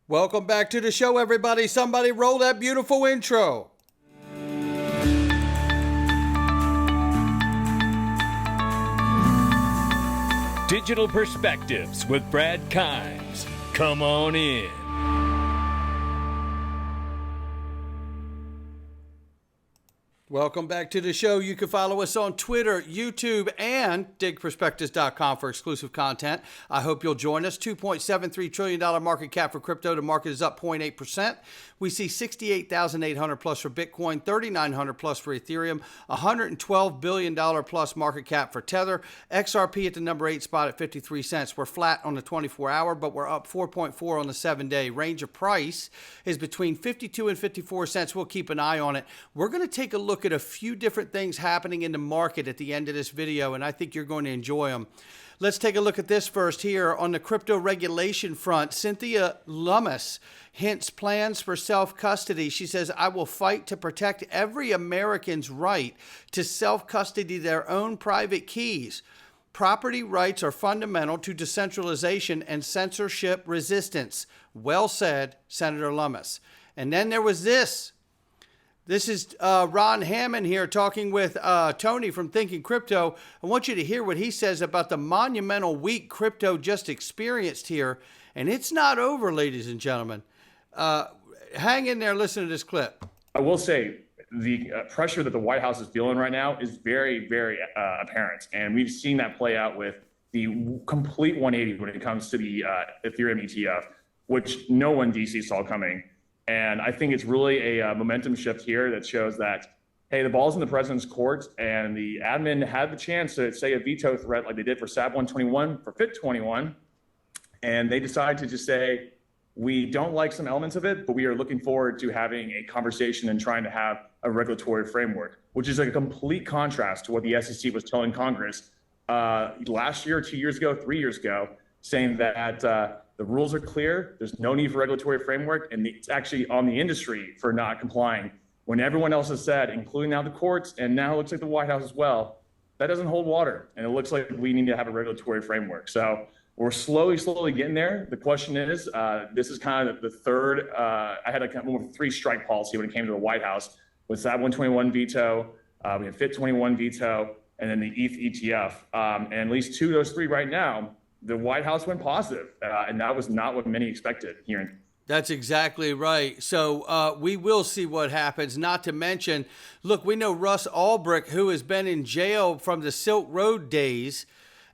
Welcome back to the show, everybody. Somebody roll that beautiful intro. Digital Perspectives with Brad Kimes. Come on in. Welcome back to the show. You can follow us on Twitter, YouTube, and digperspectives.com for exclusive content. I hope you'll join us. $2.73 trillion market cap for crypto. The market is up 0.8%. We see 68,800 plus for Bitcoin, 3,900 plus for Ethereum, $112 billion plus market cap for Tether. XRP at the number 8 spot at 53 cents. We're flat on the 24-hour, but we're up 4.4 on the 7-day. Range of price is between 52 and 54 cents. We'll keep an eye on it. We're going to take a look at a few different things happening in the market at the end of this video, and I think you're going to enjoy them. Let's take a look at this first here. On the crypto regulation front, Cynthia Lummis hints plans for self-custody. She says, I will fight to protect every American's right to self-custody their own private keys. Property rights are fundamental to decentralization and censorship resistance. Well said, Senator Lummis. And then there was this. This is Ron Hammond here talking with Tony from Thinking Crypto. I want you to hear what he says about the monumental week crypto just experienced here. And it's not over, ladies and gentlemen. Hang in there, listen to this clip. I will say the pressure that the White House is feeling right now is very, very apparent. And we've seen that play out with the complete 180 when it comes to the Ethereum ETF, which no one in DC saw coming. And I think it's really a momentum shift here that shows that, hey, the ball's in the president's court, and the admin had the chance to say a veto threat like they did for SAB 121, for FIT 21, and they decided to just say, we don't like some elements of it, but we are looking forward to having a conversation and trying to have a regulatory framework, which is a complete contrast to what the SEC was telling Congress last year, 2 years ago, 3 years ago, saying that the rules are clear, there's no need for regulatory framework, and it's actually on the industry for not complying. When everyone else has said, including now the courts, and now it looks like the White House as well, that doesn't hold water. And it looks like we need to have a regulatory framework. So we're slowly getting there. The question is, this is kind of the third, I had a kind of 3-strike policy when it came to the White House with SAB 121 veto, we have FIT 21 veto, and then the ETH ETF. And at least 2 of those 3 right now, the White House went positive, and that was not what many expected here. That's exactly right. So we will see what happens. Not to mention, look, we know Russ Ulbricht, who has been in jail from the Silk Road days,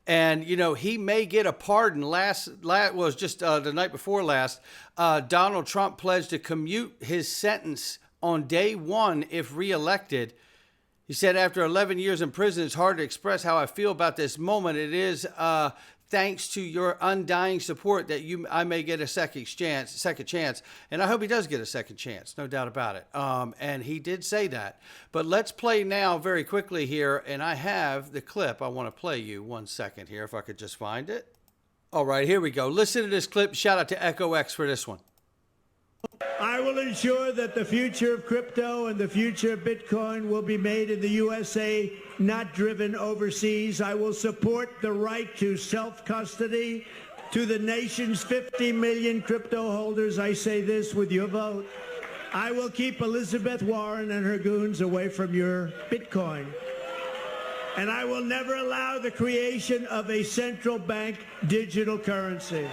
and you know he may get a pardon. Last was just the night before last. Donald Trump pledged to commute his sentence on day 1 if reelected. He said, after 11 years in prison, it's hard to express how I feel about this moment. It is thanks to your undying support that I may get a second chance. And I hope he does get a second chance, no doubt about it. And he did say that. But let's play now very quickly here. And I have the clip I want to play you. 1 second here, if I could just find it. All right, here we go. Listen to this clip. Shout out to Echo X for this one. I will ensure that the future of crypto and the future of Bitcoin will be made in the USA, not driven overseas. I will support the right to self-custody. To the nation's 50 million crypto holders, I say this with your vote. I will keep Elizabeth Warren and her goons away from your Bitcoin. And I will never allow the creation of a central bank digital currency.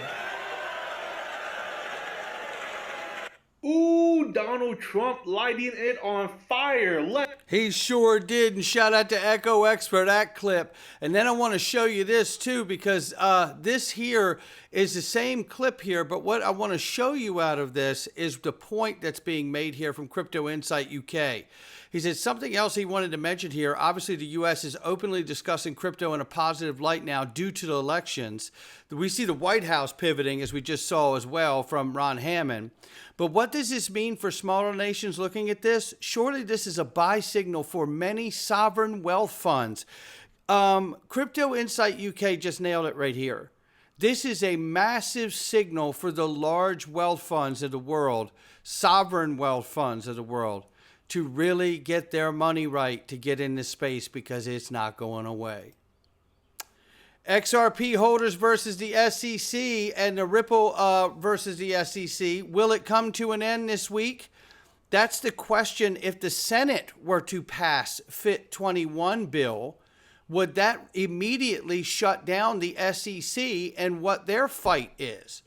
Ooh, Donald Trump lighting it on fire. He sure did, and shout out to Echo X for that clip. And then I want to show you this too, because this here is the same clip here, but what I want to show you out of this is the point that's being made here from Crypto Insight UK. He said something else he wanted to mention here. Obviously, the U.S. is openly discussing crypto in a positive light now due to the elections. We see the White House pivoting, as we just saw as well from Ron Hammond. But what does this mean for smaller nations looking at this? Surely this is a buy signal for many sovereign wealth funds. Crypto Insight UK just nailed it right here. This is a massive signal for the large wealth funds of the world, sovereign wealth funds of the world, to really get their money right to get in this space, because it's not going away. XRP holders versus the SEC and the Ripple versus the SEC. Will it come to an end this week? That's the question. If the Senate were to pass FIT 21 bill, would that immediately shut down the SEC and what their fight is?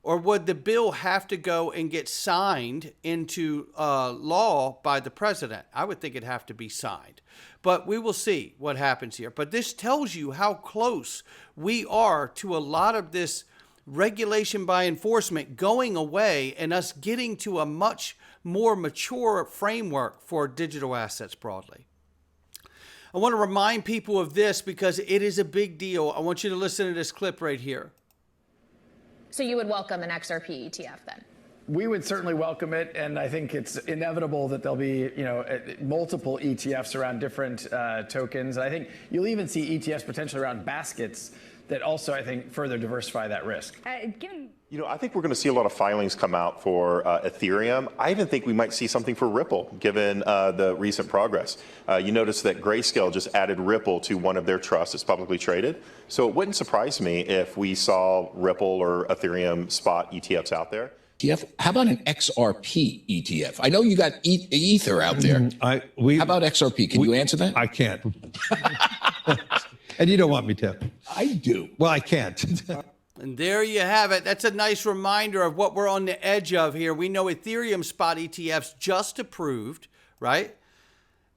Or would the bill have to go and get signed into law by the president? I would think it'd have to be signed. But we will see what happens here. But this tells you how close we are to a lot of this regulation by enforcement going away and us getting to a much more mature framework for digital assets broadly. I want to remind people of this because it is a big deal. I want you to listen to this clip right here. So you would welcome an XRP ETF then? We would certainly welcome it, and I think it's inevitable that there'll be, multiple ETFs around different tokens. And I think you'll even see ETFs potentially around baskets that also, I think, further diversify that risk. I think we're going to see a lot of filings come out for Ethereum. I even think we might see something for Ripple, given the recent progress. You notice that Grayscale just added Ripple to one of their trusts. It's publicly traded. So it wouldn't surprise me if we saw Ripple or Ethereum spot ETFs out there. ETF? How about an XRP ETF? I know you got Ether out there. How about XRP? Can you answer that? I can't. And you don't want me to. I do. Well, I can't. And there you have it. That's a nice reminder of what we're on the edge of here. We know Ethereum spot ETFs just approved, right?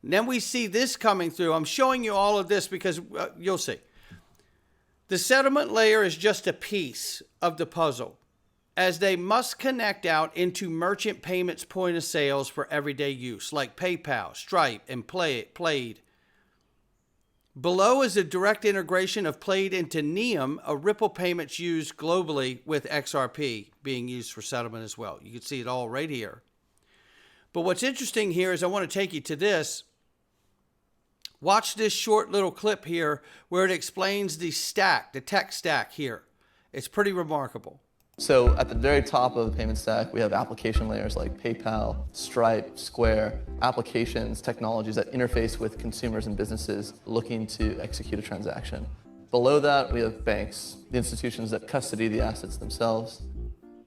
And then we see this coming through. I'm showing you all of this because you'll see. The settlement layer is just a piece of the puzzle, as they must connect out into merchant payments point of sales for everyday use, like PayPal, Stripe, and Plaid. Below is a direct integration of Plaid into Neum, a Ripple payments used globally with XRP being used for settlement as well. You can see it all right here. But what's interesting here is I want to take you to this. Watch this short little clip here where it explains the stack, the tech stack here. It's pretty remarkable. So at the very top of the payment stack, we have application layers like PayPal, Stripe, Square, applications, technologies that interface with consumers and businesses looking to execute a transaction. Below that, we have banks, the institutions that custody the assets themselves.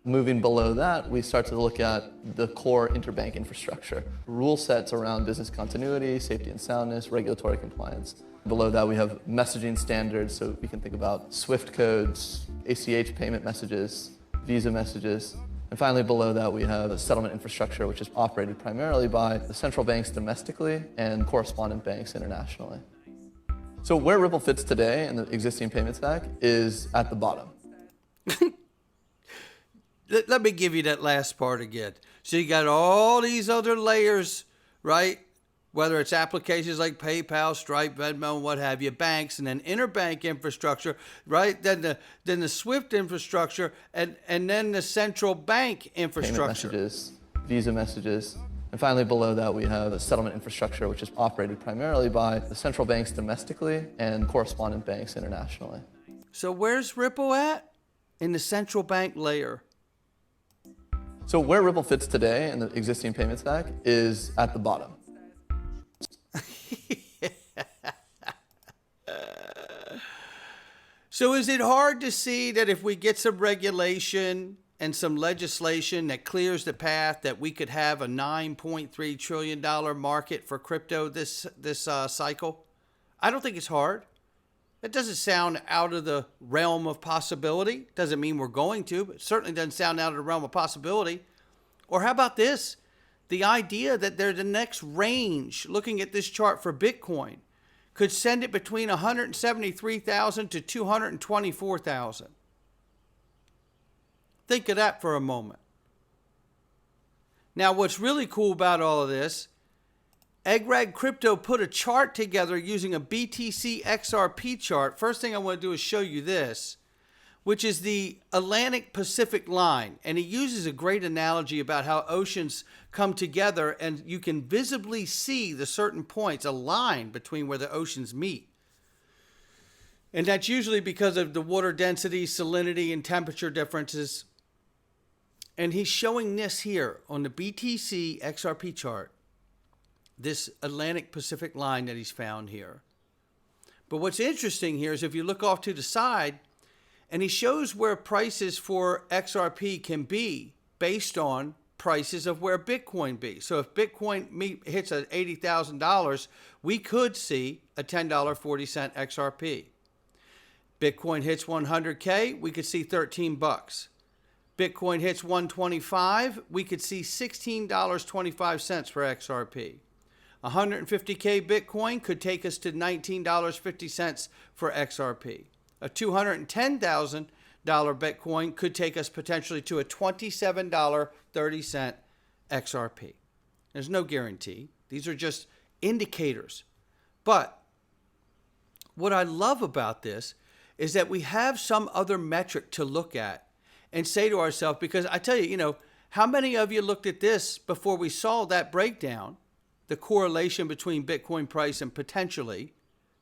Moving below that, we start to look at the core interbank infrastructure, rule sets around business continuity, safety and soundness, regulatory compliance. Below that, we have messaging standards, so we can think about SWIFT codes, ACH payment messages, Visa messages. And finally, below that, we have a settlement infrastructure, which is operated primarily by the central banks domestically and correspondent banks internationally. So where Ripple fits today in the existing payment stack is at the bottom. Let me give you that last part again. So you got all these other layers, right? Whether it's applications like PayPal, Stripe, Venmo, what have you, banks, and then interbank infrastructure, right? Then the SWIFT infrastructure, and then the central bank infrastructure. Payment messages, Visa messages. And finally, below that, we have a settlement infrastructure, which is operated primarily by the central banks domestically and correspondent banks internationally. So where's Ripple at? In the central bank layer. So where Ripple fits today in the existing payment stack is at the bottom. So is it hard to see that if we get some regulation and some legislation that clears the path, that we could have a $9.3 trillion market for crypto this cycle? I don't think it's hard. It doesn't sound out of the realm of possibility. Doesn't mean we're going to, but it certainly doesn't sound out of the realm of possibility. Or how about this? The idea that they're the next range, looking at this chart for Bitcoin, could send it between 173,000 to 224,000. Think of that for a moment. Now, what's really cool about all of this, Eggrag Crypto put a chart together using a BTC XRP chart. First thing I want to do is show you this, which is the Atlantic Pacific line. And he uses a great analogy about how oceans come together and you can visibly see the certain points, a line between where the oceans meet. And that's usually because of the water density, salinity, and temperature differences. And he's showing this here on the BTC XRP chart, this Atlantic Pacific line that he's found here. But what's interesting here is if you look off to the side, and he shows where prices for XRP can be based on prices of where Bitcoin be. So if Bitcoin hits at $80,000, we could see a $10.40 XRP. Bitcoin hits 100K, we could see 13 bucks. Bitcoin hits 125, we could see $16.25 for XRP. 150K Bitcoin could take us to $19.50 for XRP. A $210,000 Bitcoin could take us potentially to a $27.30 XRP. There's no guarantee. These are just indicators. But what I love about this is that we have some other metric to look at and say to ourselves, because I tell you, how many of you looked at this before we saw that breakdown, the correlation between Bitcoin price and potentially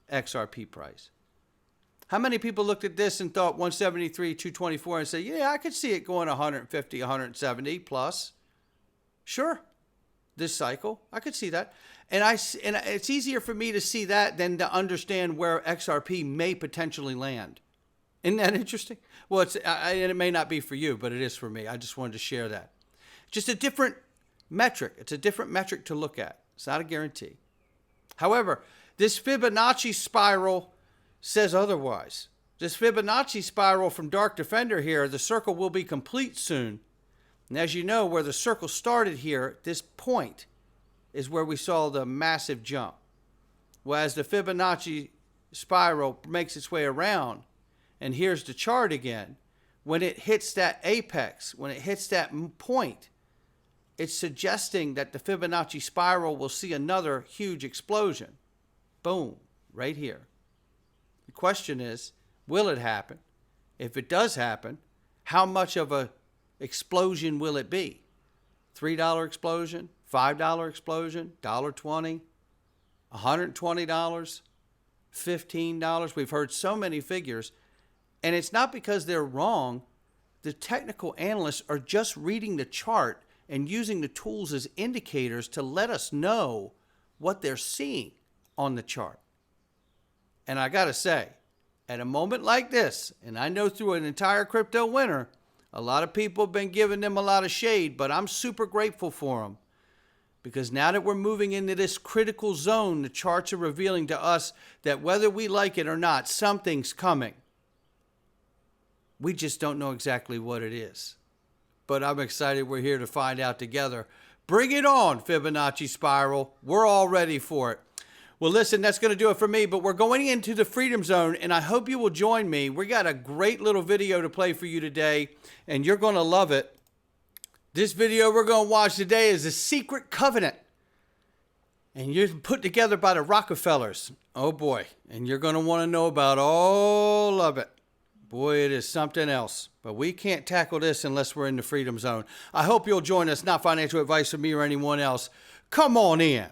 XRP price? How many people looked at this and thought 173, 224 and said, yeah, I could see it going 150, 170 plus? Sure. This cycle, I could see that. And it's easier for me to see that than to understand where XRP may potentially land. Isn't that interesting? Well, and it may not be for you, but it is for me. I just wanted to share that. Just a different metric. It's a different metric to look at. It's not a guarantee. However, this Fibonacci spiral says otherwise. This Fibonacci spiral from Dark Defender here, the circle will be complete soon. And as you know, where the circle started here, this point is where we saw the massive jump. Well, as the Fibonacci spiral makes its way around, and here's the chart again, when it hits that apex, when it hits that point, it's suggesting that the Fibonacci spiral will see another huge explosion. Boom, right here. The question is, will it happen? If it does happen, how much of a explosion will it be? $3 explosion, $5 explosion, $1.20, $120, $15. We've heard so many figures, and it's not because they're wrong. The technical analysts are just reading the chart and using the tools as indicators to let us know what they're seeing on the chart. And I got to say, at a moment like this, and I know through an entire crypto winter, a lot of people have been giving them a lot of shade, but I'm super grateful for them. Because now that we're moving into this critical zone, the charts are revealing to us that whether we like it or not, something's coming. We just don't know exactly what it is. But I'm excited we're here to find out together. Bring it on, Fibonacci spiral. We're all ready for it. Well, listen, that's going to do it for me, but we're going into the Freedom Zone, and I hope you will join me. We got a great little video to play for you today, and you're going to love it. This video we're going to watch today is a secret covenant, and you're put together by the Rockefellers. Oh, boy, and you're going to want to know about all of it. Boy, it is something else, but we can't tackle this unless we're in the Freedom Zone. I hope you'll join us. Not financial advice from me or anyone else. Come on in.